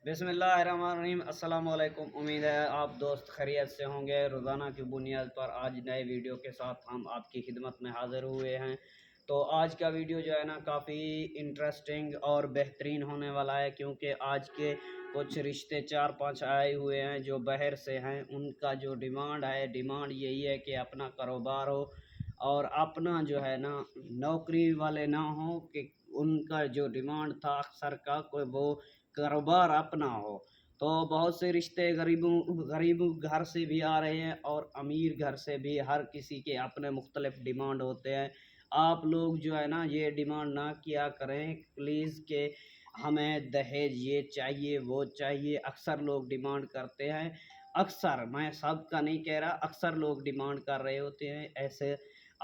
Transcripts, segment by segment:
बिस्मिल्लाहिर्रहमानिर्रहीम। अस्सलाम वालेकुम। उम्मीद है आप दोस्त खैरियत से होंगे। रोज़ाना की बुनियाद पर आज नए वीडियो के साथ हम आपकी खिदमत में हाज़िर हुए हैं। तो आज का वीडियो जो है ना काफ़ी इंटरेस्टिंग और बेहतरीन होने वाला है, क्योंकि आज के कुछ रिश्ते 4-5 आए हुए हैं जो बाहर से हैं। उनका जो डिमांड यही है कि अपना कारोबार हो और अपना जो है ना नौकरी वाले ना हो, कि उनका जो डिमांड था अक्सर का कोई वो कारोबार अपना हो। तो बहुत से रिश्ते गरीब घर से भी आ रहे हैं और अमीर घर से भी। हर किसी के अपने मुख्तलिफ डिमांड होते हैं। आप लोग जो है ना ये डिमांड ना किया करें प्लीज़ कि हमें दहेज ये चाहिए वो चाहिए। अक्सर लोग डिमांड करते हैं, अक्सर, मैं सबका नहीं कह रहा, अक्सर लोग डिमांड कर रहे होते हैं ऐसे।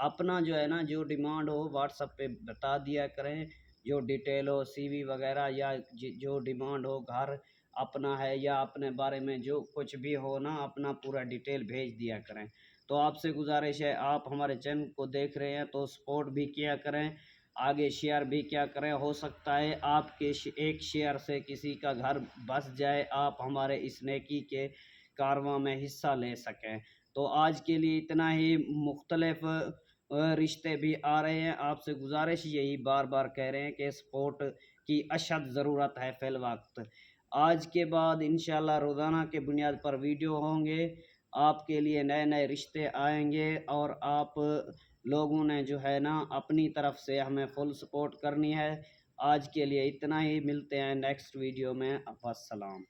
अपना जो है ना जो डिमांड हो व्हाट्सएप पे बता दिया करें, जो डिटेल हो सीवी वगैरह, या जो डिमांड हो, घर अपना है या अपने बारे में जो कुछ भी हो ना, अपना पूरा डिटेल भेज दिया करें। तो आपसे गुजारिश है, आप हमारे चैनल को देख रहे हैं तो सपोर्ट भी किया करें, आगे शेयर भी क्या करें। हो सकता है आपके एक शेयर से किसी का घर बस जाए, आप हमारे इस नेकी के कारवां में हिस्सा ले सकें। तो आज के लिए इतना ही। मुख्तलिफ रिश्ते भी आ रहे हैं। आपसे गुजारिश यही बार बार कह रहे हैं कि सपोर्ट की अशद ज़रूरत है फ़िल वक्त। आज के बाद इंशाल्लाह रोज़ाना के बुनियाद पर वीडियो होंगे, आपके लिए नए नए रिश्ते आएंगे और आप लोगों ने जो है ना अपनी तरफ से हमें फुल सपोर्ट करनी है। आज के लिए इतना ही, मिलते हैं नेक्स्ट वीडियो में। अस्सलाम।